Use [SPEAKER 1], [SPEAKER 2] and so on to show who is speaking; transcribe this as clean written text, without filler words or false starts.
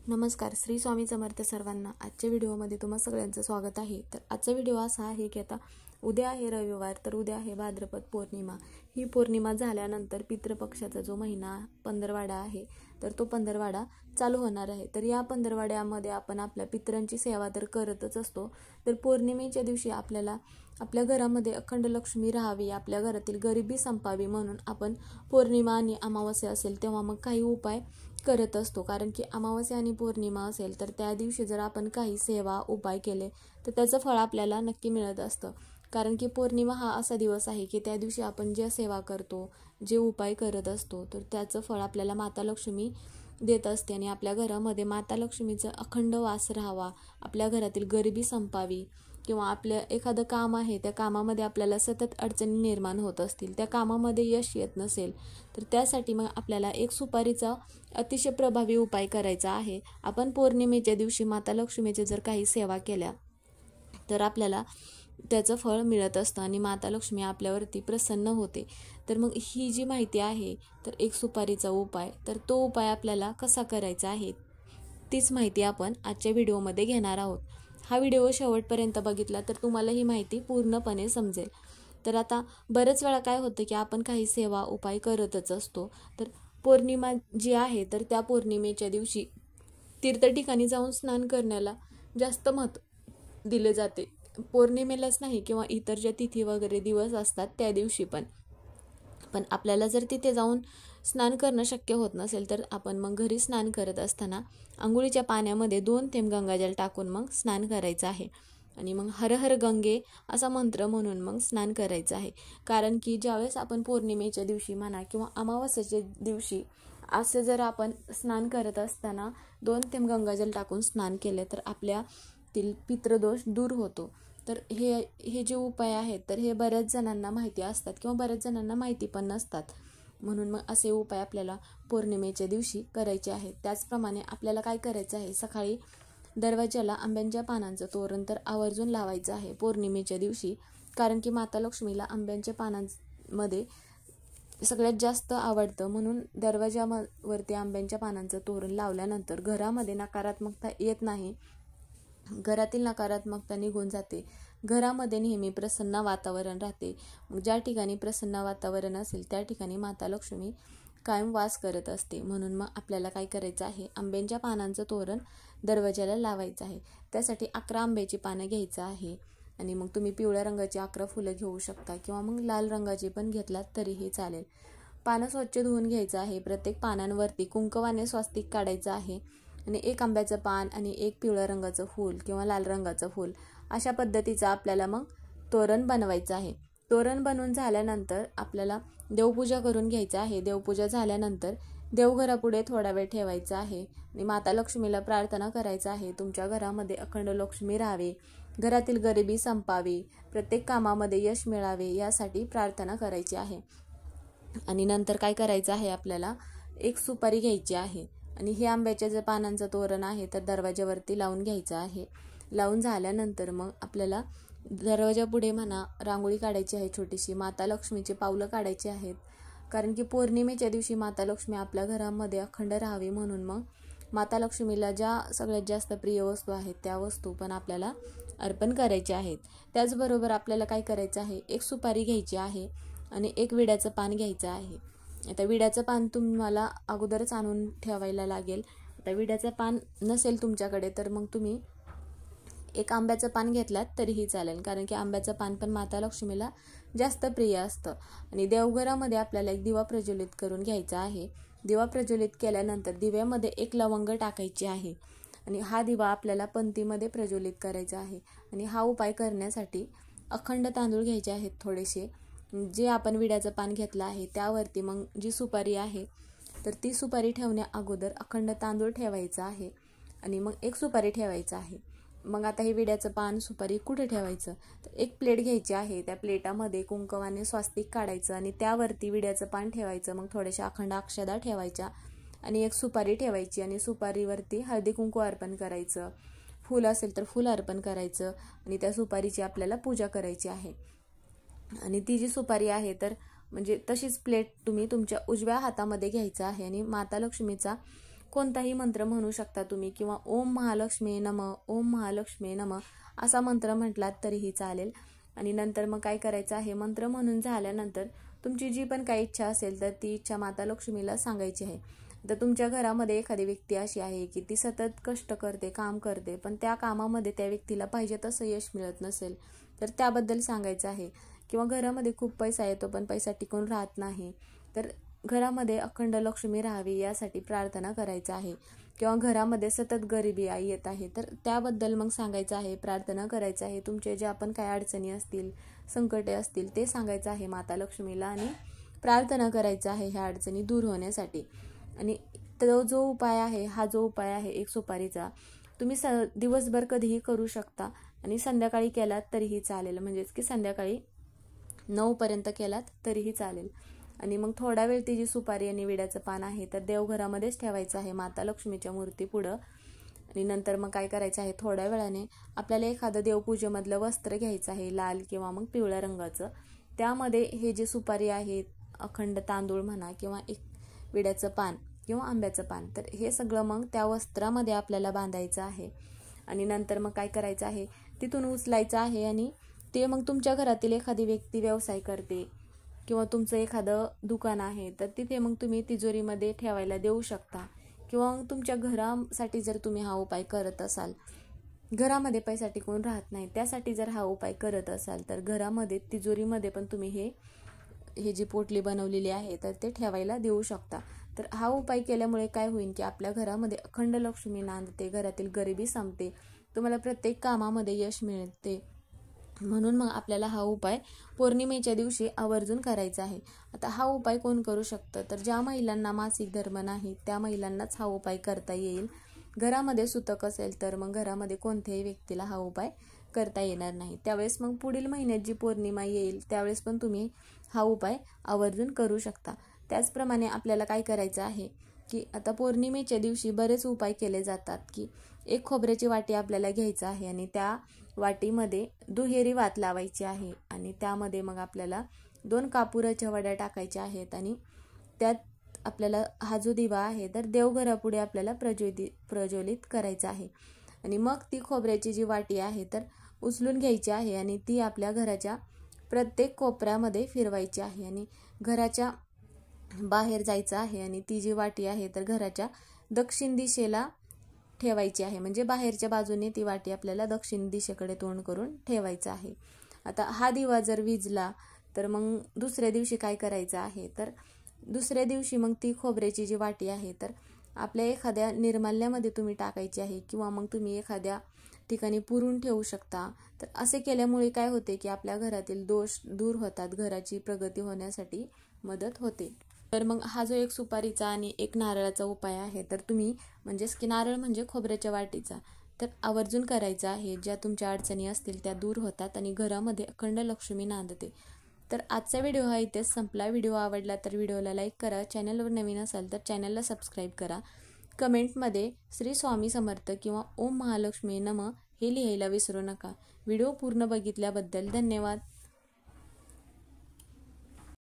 [SPEAKER 1] नमस्कार, श्री स्वामी समर्थ सर्वांना। आजच्या व्हिडिओमध्ये तुम्हा सगळ्यांचं स्वागत आहे। तर आजचा व्हिडिओ असा आहे की आता उद्या आहे रविवार, तर उद्या आहे भाद्रपद पौर्णिमा। ही पौर्णिमा झाल्यानंतर पितृपक्षाचा जो महिना पंधरवाडा आहे, तर तो पंधरवाडा चालू होणार आहे। तर या पंधरवाड्यामध्ये आपण आपल्या पितरांची सेवा तर करतच असतो। तर पौर्णिमेच्या दिवशी आपल्याला आपल्या घरामध्ये अखंड लक्ष्मी राहावी, आपल्या घरातील गरिबी संपावी म्हणून आपण पौर्णिमा आणि अमावस्या असेल तेव्हा मग काही उपाय करत असतो। कारण की अमावस्या आणि पौर्णिमा असेल तर त्या दिवशी जर आपण काही सेवा उपाय केले तर त्याचं फळ आपल्याला नक्की मिळत असतं। कारण की पौर्णिमा हा असा दिवस आहे की त्या दिवशी आपण जे सेवा करतो, जे उपाय करत असतो, तर त्याचं फळ आपल्याला माता लक्ष्मी देत असते आणि आपल्या घरामध्ये माता लक्ष्मीचा अखंड वास राहावा, आपल्या घरातील गरिबी संपावी किंवा आपलं एखादं काम आहे त्या कामामध्ये आपल्याला सतत अडचणी निर्माण होत असतील, त्या कामामध्ये यश येत नसेल, तर त्यासाठी मग आपल्याला एक सुपारीचा अतिशय प्रभावी उपाय करायचा आहे। आपण पौर्णिमेच्या दिवशी माता लक्ष्मीचे जर काही सेवा केल्या तर आपल्याला त्याचं फळ मिळत असतं आणि माता लक्ष्मी आपल्यावरती प्रसन्न होते। तर मग ही जी माहिती आहे, तर एक सुपारीचा उपाय, तर तो उपाय आपल्याला कसा करायचा आहे तीच माहिती आपण आजच्या व्हिडिओमध्ये घेणार आहोत। हा व्हिडिओ शेवटपर्यंत बघितला तर तुम्हाला ही माहिती पूर्णपणे समजेल। तर आता बरेच वेळा काय होतं की आपण काही सेवा उपाय करतच असतो, तर पौर्णिमा जी आहे तर त्या पौर्णिमेच्या दिवशी तीर्थ ठिकाणी जाऊन स्नान करण्याला जास्त महत्त्व दिले जाते। पौर्णिमेलाच नाही किंवा इतर ज्या तिथी वगैरे दिवस असतात त्या दिवशी पण आपल्याला जर तिथे जाऊन स्नान करणं शक्य होत नसेल तर आपण मग घरी स्नान करत असताना अंघोळीच्या पाण्यामध्ये 2 थेंब गंगाजल टाकून मग स्नान करायचं आहे आणि मग हर हर गंगे असा मंत्र म्हणून मग स्नान करायचं आहे। कारण की ज्यावेळेस आपण पौर्णिमेच्या दिवशी म्हणा किंवा अमावस्येच्या दिवशी असं जर आपण स्नान करत असताना 2 थेंब गंगाजल टाकून स्नान केले तर आपल्यातील पितृदोष दूर होतो। तर हे जे उपाय आहेत तर हे बऱ्याच जणांना माहिती असतात किंवा बऱ्याच जणांना माहिती पण नसतात, म्हणून मग असे उपाय आपल्याला पौर्णिमेच्या दिवशी करायचे आहेत। त्याचप्रमाणे आपल्याला काय करायचं आहे, सकाळी दरवाजाला आंब्यांच्या पानांचं तोरण तर आवर्जून लावायचं आहे पौर्णिमेच्या दिवशी। कारण की माता लक्ष्मीला आंब्यांच्या पानांमध्ये सगळ्यात जास्त आवडतं, म्हणून दरवाजावरती आंब्यांच्या पानांचं तोरण लावल्यानंतर घरामध्ये नकारात्मकता येत नाही, घरातील नकारात्मकता निघून जाते, घरामध्ये नेहमी प्रसन्न वातावरण राहते। ज्या ठिकाणी प्रसन्न वातावरण असेल त्या ठिकाणी माता लक्ष्मी कायम वास करत असते। म्हणून मग आपल्याला काय करायचं आहे, आंब्यांच्या पानांचं तोरण दरवाजाला लावायचं आहे। त्यासाठी 11 आंब्याची पानं घ्यायचं आहे आणि मग तुम्ही पिवळ्या रंगाची 11 फुलं घेऊ शकता किंवा मग लाल रंगाची पण घेतलात तरीही चालेल। पानं स्वच्छ धुवून घ्यायचं आहे, प्रत्येक पानांवरती कुंकवाने स्वास्तिक काढायचं आहे आणि 1 आंब्याचं पान आणि 1 पिवळ्या रंगाचं फूल किंवा लाल रंगाचं फूल अशा पद्धतीचं आपल्याला मग तोरण बनवायचं आहे। तोरण बनवून झाल्यानंतर आपल्याला देवपूजा करून घ्यायचं आहे। देवपूजा झाल्यानंतर देवघरापुढे थोडा वेळ ठेवायचा आहे आणि माता लक्ष्मीला प्रार्थना करायचं आहे, तुमच्या घरामध्ये अखंड लक्ष्मी राहावे, घरातील गरिबी संपावी, प्रत्येक कामामध्ये यश मिळावे यासाठी प्रार्थना करायची आहे। आणि नंतर काय करायचं आहे, आपल्याला एक सुपारी घ्यायची आहे आणि हे आंब्याच्या जे पानांचं तोरण आहे तर दरवाजावरती लावून घ्यायचं आहे। लावून झाल्यानंतर मग आपल्याला दरवाजापुढे म्हणा रांगोळी काढायची आहे, छोटीशी माता लक्ष्मीची पावलं काढायची आहेत। कारण की पौर्णिमेच्या दिवशी माता लक्ष्मी आपल्या घरामध्ये अखंड राहावी म्हणून मग माता लक्ष्मीला ज्या सगळ्यात जास्त प्रिय वस्तू आहेत त्या वस्तू पण आपल्याला अर्पण करायच्या आहेत। त्याचबरोबर आपल्याला काय करायचं आहे, एक सुपारी घ्यायची आहे आणि एक विड्याचं पान घ्यायचं आहे। आता विड्याचं पान तुम्हाला अगोदरच आणून ठेवायला लागेल। आता विड्याचं पान नसेल तुमच्याकडे तर मग तुम्ही एक आंब्याचं पान घेतलात तरीही चालेल, कारण की आंब्याचं पान पण माता लक्ष्मीला जास्त प्रिय असतं। आणि देवघरामध्ये आपल्याला एक दिवा प्रज्वलित करून घ्यायचा आहे। दिवा प्रज्वलित केल्यानंतर दिव्यामध्ये 1 लवंग टाकायची आहे आणि हा दिवा आपल्याला पंथीमध्ये प्रज्वलित करायचा आहे। आणि हा उपाय करण्यासाठी अखंड तांदूळ घ्यायचे आहेत थोडेसे, जे आपण विड्याचं पान घेतलं आहे त्यावरती मग जी सुपारी आहे तर ती सुपारी ठेवण्या अगोदर अखंड तांदूळ ठेवायचा आहे आणि मग एक सुपारी ठेवायचं आहे। मग आता हे विड्याचं पान सुपारी कुठे ठेवायचं, तर एक प्लेट घ्यायची आहे, त्या प्लेटामध्ये कुंकवाने स्वास्तिक काढायचं आणि त्यावरती विड्याचं पान ठेवायचं, मग थोड्याशा अखंड अक्षदा ठेवायच्या आणि एक सुपारी ठेवायची आणि सुपारीवरती हळदी कुंकू अर्पण करायचं, फूल असेल तर फूल अर्पण करायचं आणि त्या सुपारीची आपल्याला पूजा करायची आहे। आणि ती जी सुपारी आहे तर म्हणजे तशीच प्लेट तुम्ही तुमच्या उजव्या हातामध्ये घ्यायचं आहे आणि माता लक्ष्मीचा कोणताही मंत्र म्हणू शकता तुम्ही, किंवा ओम महालक्ष्मी नमः, ओम महालक्ष्मी नमः असा मंत्र म्हटलात तरीही चालेल. आणि नंतर मग काय करायचं आहे, मंत्र म्हणून झाल्यानंतर तुमची जी पण काही इच्छा असेल तर ती इच्छा माता लक्ष्मीला सांगायची आहे. तर तुमच्या घरामध्ये एखादी व्यक्ती अशी आहे की ती सतत कष्ट करते, काम करते, पण त्या कामामध्ये त्या व्यक्तीला पाहिजे तसं यश मिळत नसेल तर त्याबद्दल सांगायचं आहे. किंवा घरामध्ये खूप पैसा येतो पण पैसा टिकून राहत नाही, तर घरामध्ये अखंड लक्ष्मी राहावी यासाठी प्रार्थना करायचं आहे. किंवा घरामध्ये सतत गरिबी येत आहे तर त्याबद्दल मग सांगायचं आहे, प्रार्थना करायचं आहे. तुमचे ज्या पण काही अडचणी असतील, संकटे असतील ते सांगायचं आहे माता लक्ष्मीला आणि प्रार्थना करायचं आहे ह्या अडचणी दूर होण्यासाठी. आणि तो जो उपाय आहे, हा जो उपाय आहे एक सुपारीचा, तुम्ही दिवसभर कधीही करू शकता आणि संध्याकाळी केलात तरीही चालेल, म्हणजेच की संध्याकाळी 9 पर्यंत केलात तरीही चालेल. आणि मग थोडा वेळ ती जी सुपारी आणि विड्याचं पान आहे तर देवघरामध्येच ठेवायचं आहे माता लक्ष्मीच्या मूर्ती पुढं. आणि नंतर मग काय करायचं आहे, थोड्या वेळाने आपल्याला एखादं देवपूजेमधलं वस्त्र घ्यायचं आहे, लाल किंवा मग पिवळ्या रंगाचं. त्यामध्ये हे जे सुपारी आहे, अखंड तांदूळ म्हणा किंवा एक विड्याचं पान किंवा आंब्याचं पान, तर हे सगळं मग त्या वस्त्रामध्ये आपल्याला बांधायचं आहे. आणि नंतर मग काय करायचं आहे, तिथून उचलायचं आहे आणि ते मग तुमच्या घरातील एखादी व्यक्ती व्यवसाय करते किंवा तुमचं एखादं दुकान आहे तर तिथे मग तुम्ही तिजोरीमध्ये ठेवायला देऊ शकता. किंवा तुमच्या घरासाठी जर तुम्ही हा उपाय करत असाल, घरामध्ये पैसा टिकून राहत नाही त्यासाठी जर हा उपाय करत असाल तर घरामध्ये तिजोरीमध्ये पण तुम्ही हे जी पोटली बनवलेली आहे तर ते ठेवायला देऊ शकता. तर हा उपाय केल्यामुळे काय होईल की आपल्या घरामध्ये अखंड लक्ष्मी नांदते, घरातील गरिबी संपते, तुम्हाला प्रत्येक कामामध्ये यश मिळते. म्हणून मग आपल्याला हा उपाय पौर्णिमेच्या दिवशी आवर्जून करायचा आहे. आता हा उपाय कोण करू शकतं, तर ज्या महिलांना मासिक धर्म नाही त्या महिलांनाच हा उपाय करता येईल. घरामध्ये सुतक असेल तर मग घरामध्ये कोणत्याही व्यक्तीला हा उपाय करता येणार नाही. त्यावेळेस मग पुढील महिन्यात जी पौर्णिमा येईल त्यावेळेस पण तुम्ही हा उपाय आवर्जून करू शकता. त्याचप्रमाणे आपल्याला काय करायचं आहे की आता पौर्णिमेच्या दिवशी बरेच उपाय केले जातात की एक खोबऱ्याची वाटी आपल्याला घ्यायचं आहे आणि त्या वाटीमध्ये दुहेरी वात लावायची आहे आणि त्यामध्ये मग आपल्याला 2 कापुराच्या वड्या टाकायच्या आहेत आणि त्यात आपल्याला हा जो दिवा आहे तर देवघरापुढे आपल्याला प्रज्वलित करायचा आहे. आणि मग ती खोबऱ्याची जी वाटी आहे तर उचलून घ्यायची आहे आणि ती आपल्या घराच्या प्रत्येक कोपऱ्यामध्ये फिरवायची आहे आणि घराच्या बाहेर जायचं आहे. आणि ती जी वाटी आहे तर घराच्या दक्षिण दिशेला ठेवायची आहे, म्हणजे बाहेरच्या बाजूने ती वाटी आपल्याला दक्षिण दिशेकडे तोंड करून ठेवायचं आहे. आता हा दिवा जर विझला तर मग दुसऱ्या दिवशी काय करायचं आहे, तर दुसऱ्या दिवशी मग ती खोबऱ्याची जी वाटी आहे तर आपल्या एखाद्या निर्माल्यामध्ये तुम्ही टाकायची आहे किंवा मग तुम्ही एखाद्या ठिकाणी पुरून ठेवू शकता. तर असे केल्यामुळे काय होते की आपल्या घरातील दोष दूर होतात, घराची प्रगती होण्यासाठी मदत होते. तर मग हा जो एक सुपारीचा आणि एक नारळाचा उपाय आहे तर तुम्ही म्हणजेच की नारळ म्हणजे खोबऱ्याच्या वाटीचा तर आवर्जून करायचा आहे. ज्या तुमच्या अडचणी असतील त्या दूर होतात आणि घरामध्ये अखंड लक्ष्मी नांदते. तर आजचा व्हिडिओ हा इथेच संपला. व्हिडिओ आवडला तर व्हिडिओला लाईक करा, चॅनलवर नवीन असाल तर चॅनलला सबस्क्राईब करा. कमेंटमध्ये श्री स्वामी समर्थ किंवा ओम महालक्ष्मी नमः हे लिहायला विसरू नका. व्हिडिओ पूर्ण बघितल्याबद्दल धन्यवाद.